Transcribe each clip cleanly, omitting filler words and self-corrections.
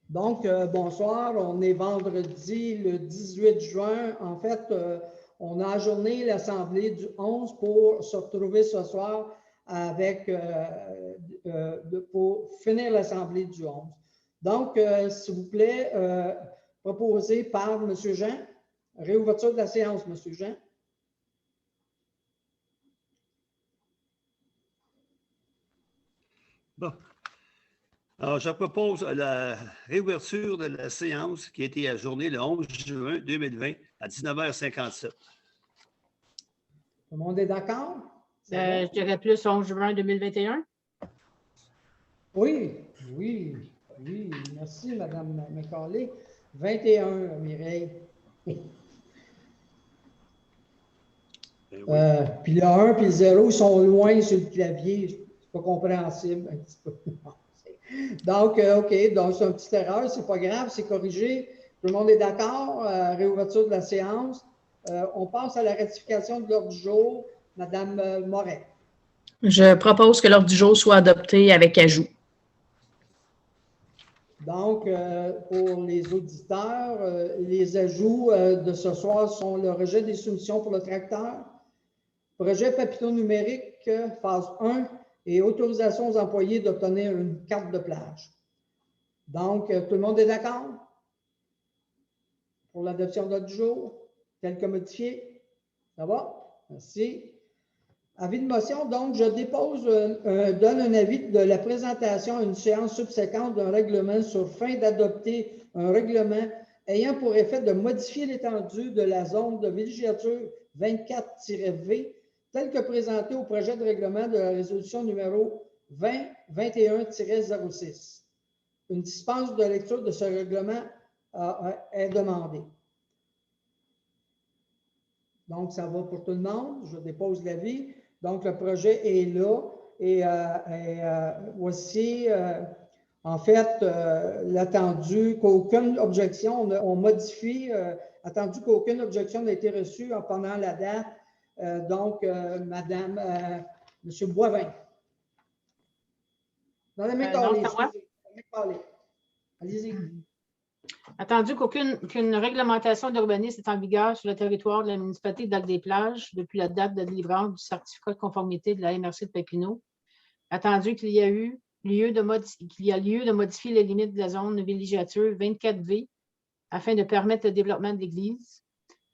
Donc, bonsoir, on est vendredi le 18 juin. En fait, on a ajourné l'Assemblée du 11 pour se retrouver ce soir avec, pour finir l'Assemblée du 11. Donc, s'il vous plaît, proposé par M. Jean. Réouverture de la séance, M. Jean. Bon. Alors, je propose la réouverture de la séance qui a été ajournée le 11 juin 2020 à 19h57. Tout le monde est d'accord? Je dirais plus 11 juin 2021. Oui. Merci, Mme McCauley. 21, Mireille. Ben oui. Puis le 1 puis le 0, ils sont loin sur le clavier. C'est pas compréhensible un petit peu. Donc, OK, donc c'est une petite erreur, c'est pas grave, c'est corrigé. Tout le monde est d'accord? Réouverture de la séance. On passe à la ratification de l'ordre du jour. Mme Moret. Je propose que l'ordre du jour soit adopté avec ajout. Donc, pour les auditeurs, les ajouts de ce soir sont le rejet des soumissions pour le tracteur, projet Papineau numérique, phase 1, et autorisation aux employés d'obtenir une carte de plage. Donc, tout le monde est d'accord pour l'adoption de l'ordre du jour, tel que modifié? Ça va? Merci. Avis de motion, donc je donne un avis de la présentation à une séance subséquente d'un règlement sur fin d'adopter un règlement ayant pour effet de modifier l'étendue de la zone de villégiature 24-V tel que présenté au projet de règlement de la résolution numéro 2021-06. Une dispense de lecture de ce règlement est demandée. Donc, ça va pour tout le monde. Je dépose l'avis. Donc, le projet est là. Et voici, en fait, l'attendu qu'aucune objection, on modifie, attendu qu'aucune objection n'a été reçue pendant la date. Donc, Madame, Monsieur Boivin. Dans la main allez-y. Attendu qu'une réglementation d'urbanisme est en vigueur sur le territoire de la municipalité de Lac-des-Plages depuis la date de délivrance du certificat de conformité de la MRC de Papineau. Attendu qu'il y a lieu de modifier les limites de la zone de villégiature 24V afin de permettre le développement de l'église.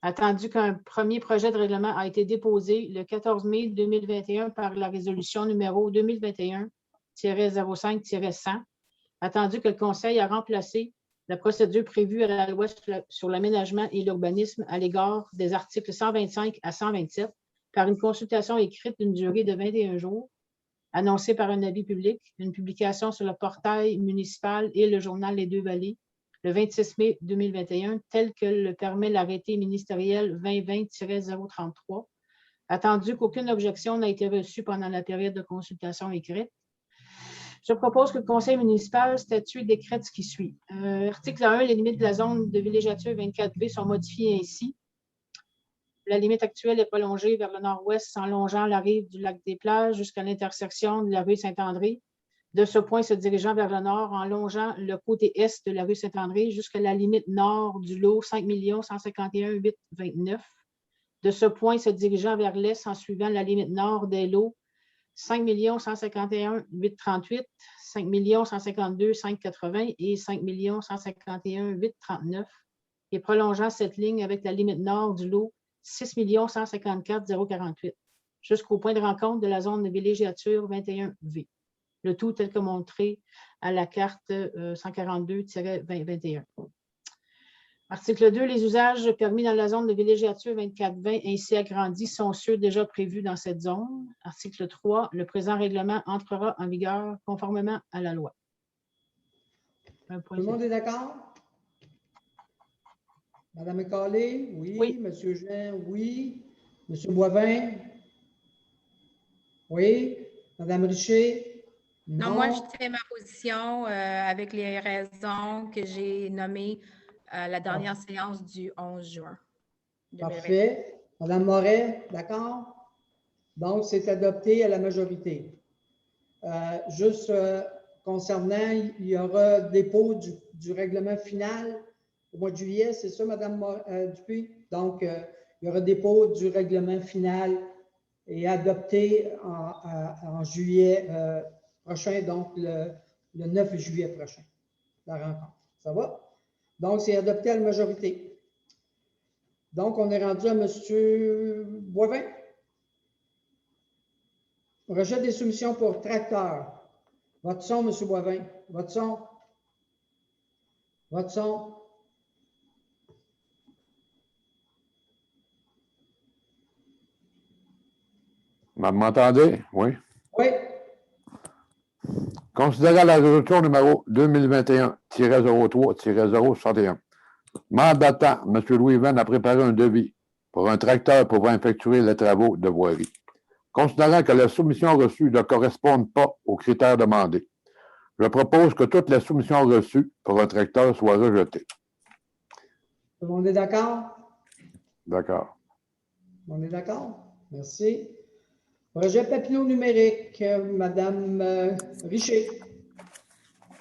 Attendu qu'un premier projet de règlement a été déposé le 14 mai 2021 par la résolution numéro 2021-05-100. Attendu que le Conseil a remplacé la procédure prévue à la loi sur l'aménagement et l'urbanisme à l'égard des articles 125 à 127 par une consultation écrite d'une durée de 21 jours, annoncée par un avis public, une publication sur le portail municipal et le journal Les Deux-Vallées le 26 mai 2021, tel que le permet l'arrêté ministériel 2020-033. Attendu qu'aucune objection n'a été reçue pendant la période de consultation écrite. Je propose que le conseil municipal statue et décrète ce qui suit. Article 1, les limites de la zone de villégiature 24V sont modifiées ainsi. La limite actuelle est prolongée vers le nord-ouest en longeant la rive du lac des Plages jusqu'à l'intersection de la rue Saint-André. De ce point se dirigeant vers le nord en longeant le côté est de la rue Saint-André jusqu'à la limite nord du lot 5 151 829. De ce point se dirigeant vers l'est en suivant la limite nord des lots 5 151 838, 5 152 580 et 5 151 839 et prolongeant cette ligne avec la limite nord du lot 6 154 048 jusqu'au point de rencontre de la zone de villégiature 21V. Le tout tel que montré à la carte 142-2021. Article 2, les usages permis dans la zone de villégiature 2420 ainsi agrandis sont ceux déjà prévus dans cette zone. Article 3, le présent règlement entrera en vigueur conformément à la loi. Tout le monde est d'accord? Madame McCauley, oui. Oui. Monsieur Jean, oui. Monsieur Boivin, oui. Madame Richer, non. Moi, je tiens ma position avec les raisons que j'ai nommées à la dernière séance du 11 juin. 2020. Parfait. Madame Moret, d'accord? Donc, c'est adopté à la majorité. Juste concernant, il y aura dépôt du règlement final au mois de juillet, c'est ça, Mme Dupuis? Donc, il y aura dépôt du règlement final et adopté en juillet prochain, donc le 9 juillet prochain, la rencontre. Ça va? Donc, c'est adopté à la majorité. Donc, on est rendu à M. Boivin. Rejet des soumissions pour tracteurs. Votre son, M. Boivin. Votre son. Votre son. Vous m'entendez? Oui. Oui. Considérant la résolution numéro 2021-03-061, mandatant M. Louis Venn a préparé un devis pour un tracteur pouvant effectuer les travaux de voirie. Considérant que les soumissions reçues ne correspondent pas aux critères demandés, je propose que toutes les soumissions reçues pour un tracteur soient rejetées. Tout le monde est d'accord? D'accord. On est d'accord? Merci. Projet Papineau numérique, Mme Richer.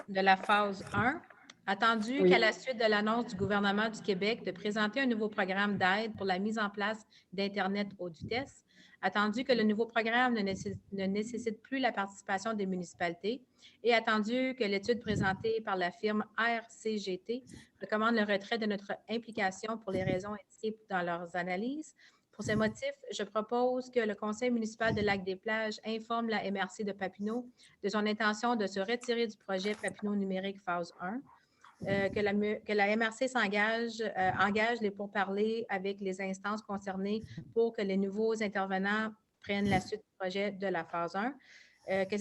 De la phase 1, attendu Oui. qu'à la suite de l'annonce du gouvernement du Québec de présenter un nouveau programme d'aide pour la mise en place d'Internet haute vitesse, attendu que le nouveau programme ne nécessite plus la participation des municipalités et attendu que l'étude présentée par la firme RCGT recommande le retrait de notre implication pour les raisons indiquées dans leurs analyses. Pour ces motifs, je propose que le conseil municipal de Lac-des-Plages informe la MRC de Papineau de son intention de se retirer du projet Papineau numérique phase 1, que la MRC engage les pourparlers avec les instances concernées pour que les nouveaux intervenants prennent la suite du projet de la phase 1, que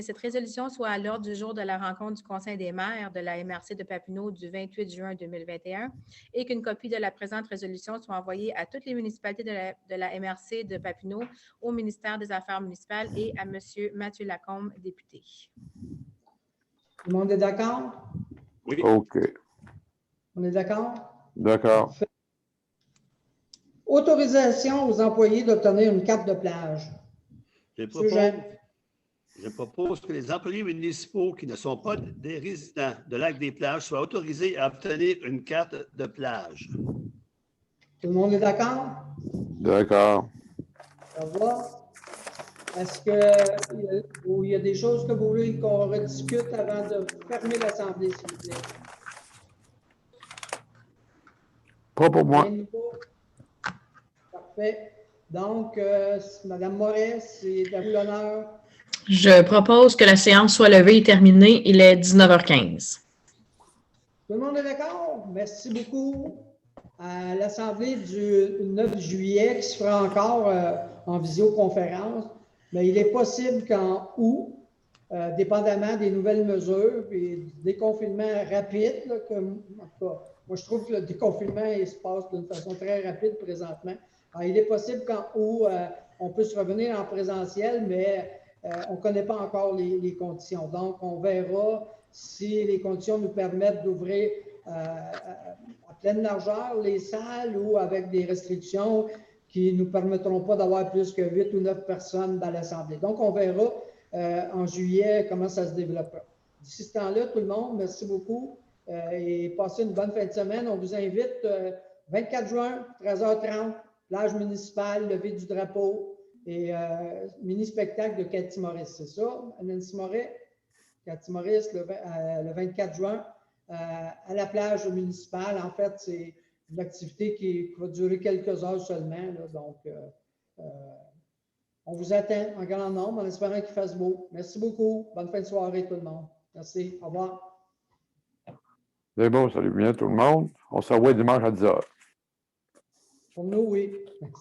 cette résolution soit à l'ordre du jour de la rencontre du Conseil des maires de la MRC de Papineau du 28 juin 2021 et qu'une copie de la présente résolution soit envoyée à toutes les municipalités de la MRC de Papineau, au ministère des Affaires municipales et à M. Mathieu Lacombe, député. Tout le monde est d'accord? Oui. OK. On est d'accord? D'accord. Autorisation aux employés d'obtenir une carte de plage. Je propose que les employés municipaux qui ne sont pas des résidents de Lac-des-Plages soient autorisés à obtenir une carte de plage. Tout le monde est d'accord? D'accord. Ça va? Est-ce qu'il y a des choses que vous voulez qu'on rediscute avant de fermer l'Assemblée, s'il vous plaît? Pas pour moi. Rien de nouveau? Parfait. Donc, Mme Moret, c'est à vous l'honneur. Je propose que la séance soit levée et terminée. Il est 19h15. Tout le monde est d'accord? Merci beaucoup. À l'Assemblée du 9 juillet, qui se fera encore en visioconférence, mais il est possible qu'en août, dépendamment des nouvelles mesures et du déconfinement rapide, là, en tout cas, moi je trouve que le déconfinement il se passe d'une façon très rapide présentement. Alors, il est possible qu'en août, on puisse revenir en présentiel, mais on ne connaît pas encore les conditions. Donc, on verra si les conditions nous permettent d'ouvrir à pleine largeur les salles ou avec des restrictions qui ne nous permettront pas d'avoir plus que 8 ou 9 personnes dans l'Assemblée. Donc, on verra en juillet comment ça se développe. D'ici ce temps-là, tout le monde, merci beaucoup et passez une bonne fin de semaine. On vous invite 24 juin, 13h30, plage municipale, levée du drapeau et mini-spectacle de Cathy Maurice. C'est ça, Nancy Moret? Cathy Maurice, le 24 juin, à la plage municipale. En fait, c'est une activité qui va durer quelques heures seulement. Là, donc, on vous attend en grand nombre en espérant qu'il fasse beau. Merci beaucoup. Bonne fin de soirée, tout le monde. Merci. Au revoir. C'est bon, salut bien tout le monde. On se revoit dimanche à 10h. Pour nous, oui. Merci.